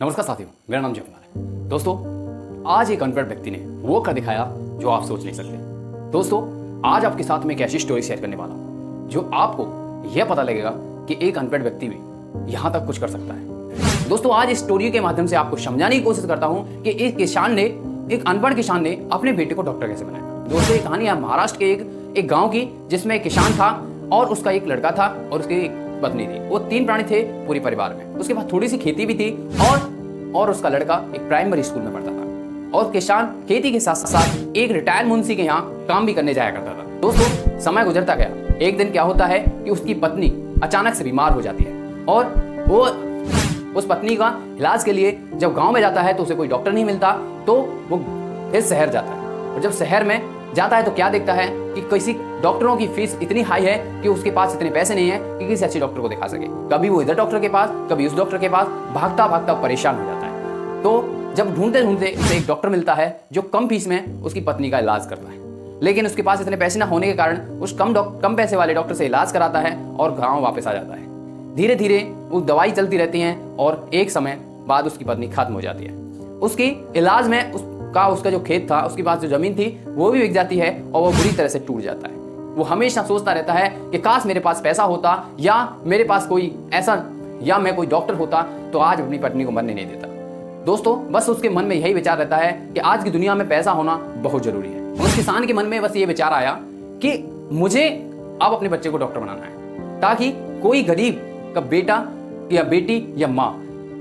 नमस्कार साथियों, मेरा नाम जय कुमार है। दोस्तों, आज एक अनपढ़ व्यक्ति ने वो कर दिखाया जो आप सोच नहीं सकते। दोस्तों, आज आपके साथ में एक ऐसी स्टोरी शेयर करने वाला हूं जो आपको यह पता लगेगा कि एक अनपढ़ व्यक्ति भी यहां तक कुछ कर सकता है। दोस्तों, आज इस स्टोरी के माध्यम से आपको समझाने की कोशिश करता हूं कि एक अनपढ़ किसान ने अपने बेटे को डॉक्टर कैसे बनाया। दोस्तों, ये कहानी है महाराष्ट्र के एक गाँव की, जिसमें एक किसान था और उसका एक लड़का था और उसकी एक पत्नी थी। वो 3 प्राणी थे पूरे परिवार में। उसके पास थोड़ी सी खेती भी थी और उसका लड़का एक प्राइमरी स्कूल में पढ़ता था। और किसान खेती के साथ साथ एक रिटायर्ड मुंशी के यहाँ काम भी करने जाया करता था। दोस्तों, समय गुजरता गया। एक दिन क्या होता है कि उसकी पत्नी अचानक से बीमार हो जाती है और वो उस पत्नी का इलाज के लिए जब गांव में जाता है तो उसे कोई डॉक्टर नहीं मिलता, तो वो फिर शहर जाता है। और जब शहर में जाता है तो क्या देखता है कि किसी डॉक्टरों की फीस इतनी हाई है कि उसके पास इतने पैसे नहीं है कि किसी अच्छे डॉक्टर को दिखा सके। कभी वो इधर डॉक्टर के पास, कभी उस डॉक्टर के पास भागता भागता परेशान हो जाता है। तो जब ढूंढते ढूंढते उसे एक डॉक्टर मिलता है जो कम फीस में उसकी पत्नी का इलाज करता है, लेकिन उसके पास इतने पैसे ना होने के कारण उस कम पैसे वाले डॉक्टर से इलाज कराता है और गाँव वापस आ जाता है। धीरे धीरे वो दवाई चलती रहती है और एक समय बाद उसकी पत्नी खत्म हो जाती है। उसकी इलाज में उसका जो खेत था, उसके पास जो जमीन थी, वो भी बिक जाती है और वो बुरी तरह से टूट जाता है। वो हमेशा सोचता रहता है कि काश मेरे पास पैसा होता या मेरे पास कोई ऐसा या मैं कोई डॉक्टर होता तो आज अपनी पत्नी को मरने नहीं देता। दोस्तों, बस उसके मन में यही विचार रहता है कि आज की दुनिया में पैसा होना बहुत जरूरी है। उस किसान के मन में बस ये विचार आया कि मुझे अब अपने बच्चे को डॉक्टर बनाना है, ताकि कोई गरीब का बेटा या बेटी या माँ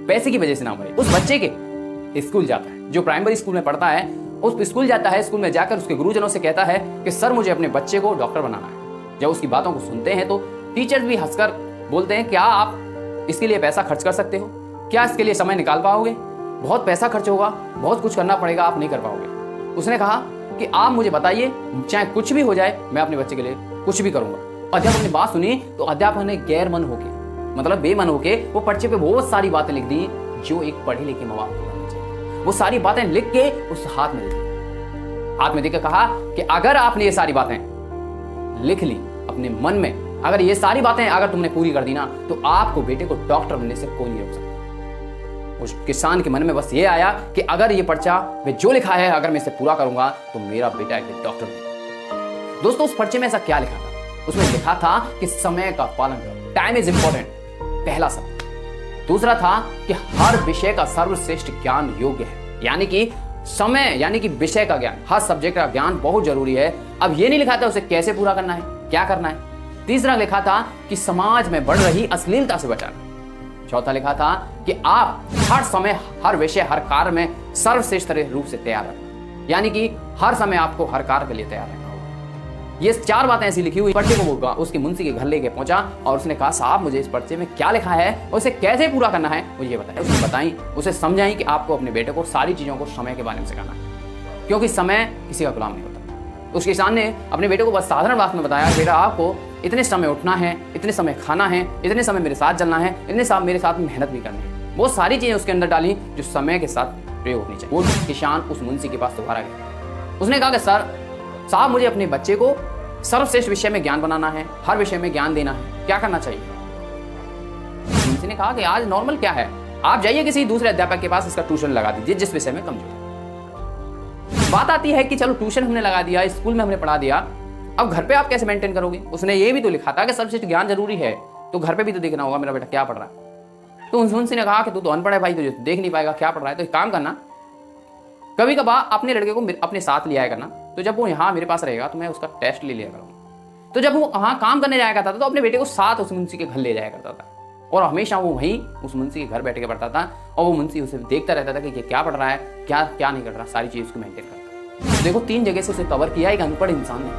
पैसे की वजह से ना मरे। उस बच्चे के स्कूल जाता है, जो प्राइमरी स्कूल में पढ़ता है, उस स्कूल जाता है। स्कूल में जाकर उसके गुरुजनों से कहता है कि सर, मुझे अपने बच्चे को डॉक्टर बनाना है। जब उसकी बातों को सुनते हैं तो टीचर्स भी हंसकर बोलते हैं, क्या आप इसके लिए पैसा खर्च कर सकते हो? क्या इसके लिए समय निकाल पाओगे? बहुत पैसा खर्च होगा, बहुत कुछ करना पड़ेगा, आप नहीं कर पाओगे। उसने कहा कि आप मुझे बताइए, चाहे कुछ भी हो जाए, मैं अपने बच्चे के लिए कुछ भी करूंगा। अध्यापक ने बात सुनी तो अध्यापक ने गैर मन होके, मतलब बेमन होके, वो पर्चे पे बहुत सारी बातें लिख दी जो एक पढ़े लिखे माँ बाप को करना चाहिए। वो सारी बातें लिख के उस हाथ में दी। हाथ में देकर कहा कि अगर आपने ये सारी बातें लिख ली अपने मन में, अगर ये सारी बातें अगर तुमने पूरी कर दी ना, तो आपको बेटे को डॉक्टर बनने से कोई नहीं रोक सकता। उस किसान के मन में बस ये आया कि अगर ये पर्चा में जो लिखा है, अगर मैं इसे पूरा करूंगा तो मेरा बेटा एक डॉक्टर बनेगा। दोस्तों, उस पर्चे में ऐसा क्या लिखा था? उसमें लिखा था कि समय का पालन करो, टाइम इज इंपॉर्टेंट, पहला शब्द। दूसरा था कि हर विषय का सर्वश्रेष्ठ ज्ञान योग्य है, यानी कि समय यानी कि विषय का ज्ञान, हर सब्जेक्ट का ज्ञान बहुत जरूरी है। अब ये नहीं लिखा था उसे कैसे पूरा करना है, क्या करना है। तीसरा लिखा था कि समाज में बढ़ रही अश्लीलता से बचाना। चौथा लिखा था कि आप हर समय, हर विषय, हर कार्य में सर्वश्रेष्ठ रूप से तैयार रहना, यानी कि हर समय आपको हर कार्य के लिए तैयार रहना होगा। ये 4 बातें ऐसी लिखी हुई पर्चे को वो उसके मुंशी के घर लेके पहुंचा और उसने कहा, साहब, मुझे इस पर्चे में क्या लिखा है और उसे कैसे पूरा करना है मुझे ये बताएं। उसने बताई, उसे समझाई कि आपको अपने बेटे को सारी चीज़ों को समय के बारे में सिखाना है, क्योंकि समय किसी का गुलाम नहीं होता। उस किसान ने अपने बेटे को बस साधारण बात में बताया, बेटा, आपको इतने समय उठना है, इतने समय खाना है, इतने समय मेरे साथ चलना है, इतने समय मेरे साथ मेहनत भी करनी है। वो सारी चीज़ें उसके अंदर डाली जो समय के साथ प्रयोग होनी चाहिए। वो किसान उस मुंशी के पास दोबारा गया। उसने कहा कि साहब, मुझे अपने बच्चे को सर्वश्रेष्ठ विषय में ज्ञान बनाना है, हर विषय में ज्ञान देना है, क्या करना चाहिए? मुंशी ने कहा कि आज नॉर्मल क्या है, आप जाइए किसी दूसरे अध्यापक के पास, इसका ट्यूशन लगा दीजिए जिस विषय में कमजोर है। बात आती है कि चलो ट्यूशन हमने लगा दिया, स्कूल में हमने पढ़ा दिया, अब घर पे आप कैसे मेंटेन करोगे? उसने ये भी तो लिखा था कि सर्वश्रेष्ठ ज्ञान जरूरी है, तो घर पे भी तो देखना होगा मेरा बेटा क्या पढ़ रहा है। तो मुंशी ने कहा कि तू तो अनपढ़ है भाई, तुझे देख नहीं पाएगा क्या पढ़ रहा है। तो एक काम करना, कभी कभार अपने लड़के को अपने साथ ले आया करना, तो जब वो यहाँ मेरे पास रहेगा तो मैं उसका टेस्ट ले लिया करूँगा। तो जब वो वहाँ काम करने जाया करता था तो अपने बेटे को साथ उस मुंशी के घर ले जाया करता था और हमेशा वो वहीं उस मुंशी के घर बैठ के पढ़ता था और वो मुंशी उसे देखता रहता था कि ये क्या पढ़ रहा है, क्या क्या नहीं कर रहा, सारी चीज़ उसको मेंटेन करता है। देखो, 3 जगह से उसे कवर किया एक अनपढ़ इंसान ने,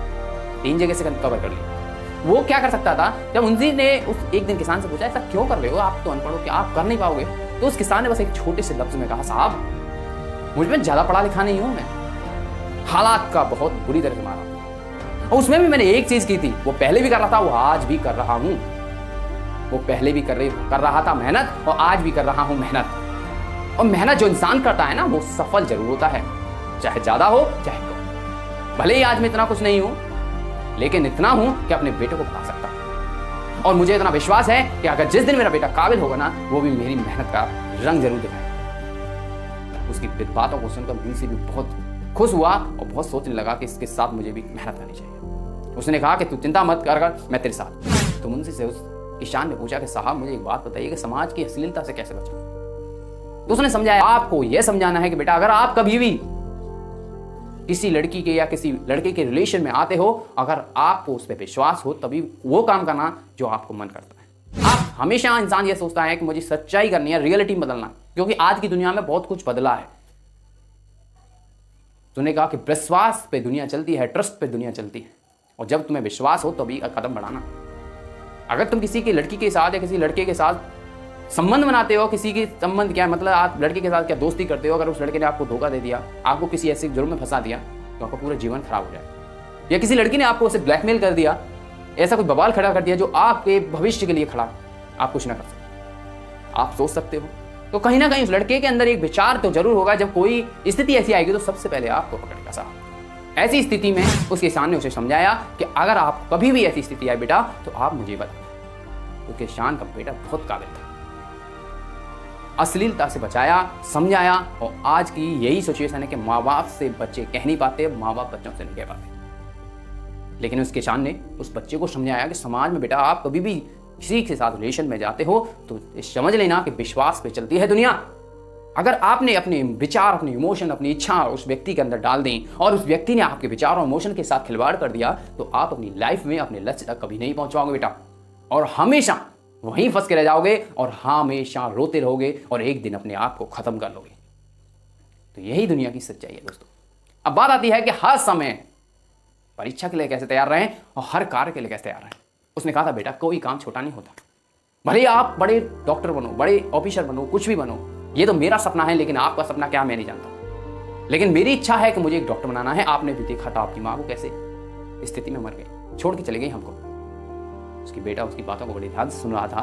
3 जगह से कवर कर लिया। वो क्या कर सकता था? जब मुंशी ने उस एक दिन किसान से पूछा, ऐसा क्यों कर रहे हो, आप तो अनपढ़ हो, क्या आप कर नहीं पाओगे? तो उस किसान ने बस एक छोटे से लफ्ज में कहा, साहब, मुझ में ज़्यादा पढ़ा लिखा नहीं हूँ, मैं हालात का बहुत बुरी तरह से मारा और उसमें भी मैंने एक चीज़ की थी, वो पहले भी कर रहा था, वो आज भी कर रहा हूँ। वो पहले भी कर रहा था मेहनत और आज भी कर रहा हूँ मेहनत। और मेहनत जो इंसान करता है ना, वो सफल जरूर होता है, चाहे ज़्यादा हो चाहे कम। भले ही आज मैं इतना कुछ नहीं हूँ, लेकिन इतना हूँ कि अपने बेटे को पढ़ा सकता हूँ। और मुझे इतना विश्वास है कि अगर जिस दिन मेरा बेटा काबिल होगा ना, वो भी मेरी मेहनत का रंग जरूर दिखाएगा। उसकी बातों को सुनकर दिल से भी बहुत खुश हुआ और बहुत सोचने लगा कि इसके साथ मुझे भी मेहनत करनी चाहिए। उसने कहा कि तू चिंता मत कर, मैं तेरे साथ। तो मुंशी से उस किसान ने पूछा कि साहब मुझे एक बात बताइए कि समाज की अश्लीलता से कैसे बचाऊं। तो उसने समझाया, आपको यह समझाना है कि बेटा अगर आप कभी भी किसी लड़की के या किसी लड़के के रिलेशन में आते हो, अगर आपको उस पर विश्वास हो तभी वो काम करना जो आपको मन करता है। आप हमेशा इंसान ये सोचता है कि मुझे सच्चाई करनी है, रियलिटी में बदलना, क्योंकि आज की दुनिया में बहुत कुछ बदला है। तूने कहा कि विश्वास पे दुनिया चलती है, ट्रस्ट पे दुनिया चलती है, और जब तुम्हें विश्वास हो तभी कदम बढ़ाना। अगर तुम किसी की लड़की के साथ या किसी लड़के के साथ संबंध बनाते हो, किसी की संबंध क्या है मतलब आप लड़के के साथ क्या दोस्ती करते हो, अगर उस लड़के ने आपको धोखा दे दिया, आपको किसी ऐसे जुर्म में फंसा दिया, तो आपका पूरा जीवन खराब हो जाए। या किसी लड़की ने आपको उसे ब्लैकमेल कर दिया, ऐसा कोई बवाल खड़ा कर दिया जो आपके भविष्य के लिए खड़ा, आप कुछ ना कर सकते। आप सोच सकते हो तो कहीं ना कहीं उस लड़के के अंदर एक विचार तो जरूर होगा, जब कोई स्थिति ऐसी आएगी तो सबसे पहले आपको पकड़ेगा साहब। ऐसी स्थिति में उस किसान ने उसे समझाया कि अगर आप कभी भी ऐसी स्थिति आए बेटा तो आप मुझे बताएं। तो किसान का बेटा बहुत काबिल था, अश्लीलता से बचाया, समझाया, और आज की यही सिचुएशन है कि माँ बाप से बच्चे कह नहीं पाते, माँ बाप बच्चों से नहीं कह पाते। लेकिन उस किसान ने उस बच्चे को समझाया कि समाज में बेटा आप कभी भी किसी के साथ रिलेशन में जाते हो तो समझ लेना कि विश्वास पे चलती है दुनिया। अगर आपने अपने विचार, अपने इमोशन, अपनी इच्छा उस व्यक्ति के अंदर डाल दी और उस व्यक्ति ने आपके विचार और इमोशन के साथ खिलवाड़ कर दिया, तो आप अपनी लाइफ में अपने लक्ष्य तक कभी नहीं पहुंच पाओगे बेटा, और हमेशा वहीं फंस के रह जाओगे और हमेशा रोते रहोगे और एक दिन अपने आप को खत्म कर लोगे। तो यही दुनिया की सच्चाई है दोस्तों। अब बात आती है कि हर समय परीक्षा के लिए कैसे तैयार रहें और हर कार्य के लिए कैसे तैयार रहें। उसने कहा था बेटा कोई काम छोटा नहीं होता, भले आप बड़े डॉक्टर बनो, बड़े ऑफिसर बनो, कुछ भी बनो, ये तो मेरा सपना है, लेकिन आपका सपना क्या मैं नहीं जानता, लेकिन मेरी इच्छा है कि मुझे एक डॉक्टर बनाना है। आपने भी देखा था आपकी माँ को कैसे स्थिति में मर गई, छोड़ के चले गई हमको। उसकी बेटा उसकी बातों को बड़े ध्यान से सुन रहा था।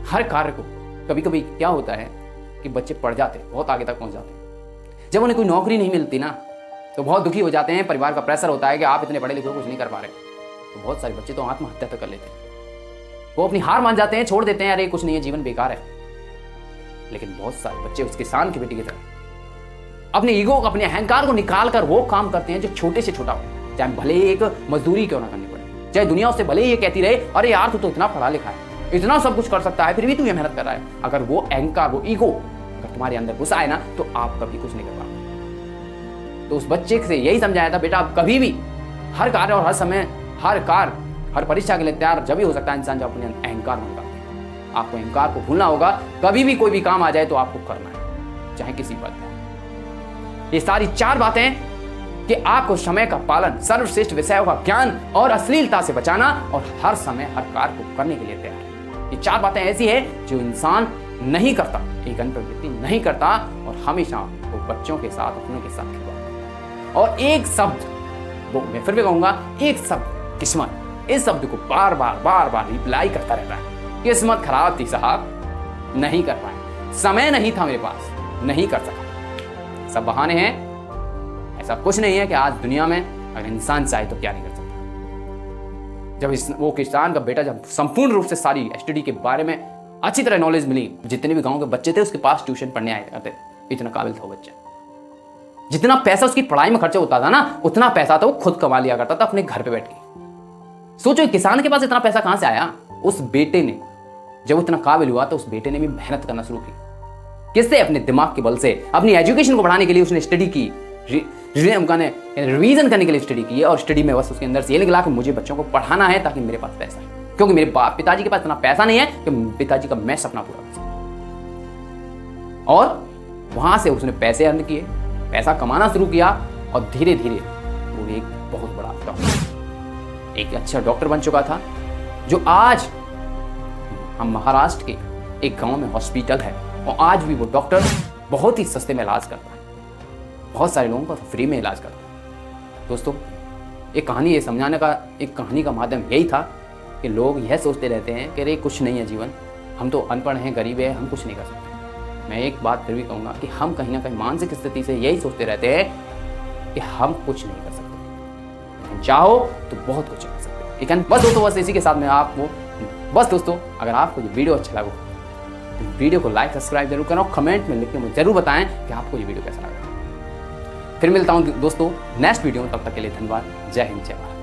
हर कार्य को कभी कभी क्या होता है कि बच्चे पढ़ जाते, बहुत आगे तक पहुंच जाते, जब उन्हें कोई नौकरी नहीं मिलती ना तो बहुत दुखी हो जाते हैं। परिवार का प्रेशर होता है कि आप इतने पढ़े लिखे हो, कुछ नहीं कर पा रहे, तो बहुत सारे बच्चे तो आत्महत्या तक कर लेते हैं। वो अपनी हार मान जाते हैं, छोड़ देते हैं, अरे कुछ नहीं है, जीवन बेकार है। लेकिन बहुत सारे बच्चे उस किसान की बेटी की तरह अपने ईगो, अपने अहंकार को निकाल कर वो काम करते हैं जो छोटे से छोटा हो, चाहे भले एक मजदूरी क्यों ना करनी पड़े, चाहे दुनिया उससे भले ये कहती रहे अरे यार तू तो इतना पढ़ा लिखा है, इतना सब कुछ कर सकता है, फिर भी तू ये मेहनत कर रहा है। अगर वो अहंकार, वो ईगो अगर तुम्हारे अंदर घुसा है ना तो आप कभी कुछ नहीं कर पाओगे। तो उस बच्चे से यही समझाया था, बेटा आप कभी भी हर कार्य और हर समय, हर कार्य, हर परीक्षा के लिए तैयार जब भी हो सकता है इंसान जब अपने अहंकार मन करता है। आपको अहंकार को भूलना होगा, कभी भी कोई भी काम आ जाए तो आपको करना है, चाहे किसी पद पर। ये सारी 4 बातें कि आपको समय का पालन, सर्वश्रेष्ठ विषयों का ज्ञान और अश्लीलता से बचाना और हर समय हर कार्य को करने के लिए तैयार है। ये 4 बातें ऐसी है जो इंसान नहीं करता, एक अनपढ़ व्यक्ति नहीं करता, और हमेशा वो बच्चों के साथ, अपनों के साथ खिलवाड़ता। और एक शब्द, वो मैं फिर भी कहूंगा, एक शब्द किस्मत, इस शब्द को बार बार रिप्लाई करता रहता है। किस्मत खराब थी साहब, नहीं कर पाए, समय नहीं था मेरे पास, नहीं कर सका, सब बहाने हैं। ऐसा कुछ नहीं है कि आज दुनिया में अगर इंसान चाहे तो क्या नहीं कर सकता। जब वो किसान का बेटा जब संपूर्ण रूप से सारी स्टडी के बारे में अच्छी तरह नॉलेज मिली, जितने भी गांव के बच्चे थे उसके पास ट्यूशन पढ़ने आए करते, इतना काबिल था वो बच्चा। जितना पैसा उसकी पढ़ाई में खर्चा होता था ना, उतना पैसा तो वो खुद कमा लिया करता था अपने घर पे बैठ के। सोचो किसान के पास इतना पैसा कहां से आया? उस बेटे ने, जब इतना काबिल हुआ तो उस बेटे ने भी मेहनत करना शुरू की। किससे? अपने दिमाग के बल से। अपनी एजुकेशन को बढ़ाने के लिए उसने स्टडी की, रिवीजन करने के लिए स्टडी की, और स्टडी में बस उसके अंदर से ये निकला कि मुझे बच्चों को पढ़ाना है ताकि मेरे पास पैसा है, क्योंकि मेरे पिताजी के पास इतना पैसा नहीं है कि पिताजी का मैं सपना पूरा कर सकूं। और वहां से उसने पैसे अर्न किए, पैसा कमाना शुरू किया, और धीरे धीरे वो एक बहुत बड़ा डॉक्टर, एक अच्छा डॉक्टर बन चुका था। जो आज हम महाराष्ट्र के एक गांव में हॉस्पिटल है, और आज भी वो डॉक्टर बहुत ही सस्ते में इलाज करता है, बहुत सारे लोगों का फ्री में इलाज करता है। दोस्तों, एक कहानी ये समझाने का, एक कहानी का माध्यम यही था कि लोग यह सोचते रहते हैं कि अरे कुछ नहीं है जीवन, हम तो अनपढ़ हैं, गरीब हैं, हम कुछ नहीं कर सकते। मैं एक बात फिर भी कहूँगा कि हम कहीं ना कहीं मानसिक स्थिति से यही सोचते रहते हैं कि हम कुछ नहीं कर सकते, चाहो तो बहुत कुछ कर सकते हो। बस दोस्तों, बस इसी के साथ में आपको, बस दोस्तों, अगर आपको ये वीडियो अच्छा लगा तो वीडियो को लाइक सब्सक्राइब जरूर करो, कमेंट में लिख के मुझे जरूर बताएं कि आपको ये वीडियो कैसा लगा। फिर मिलता हूँ दोस्तों नेक्स्ट वीडियो में, तब तक के लिए धन्यवाद। जय हिंद, जय भारत।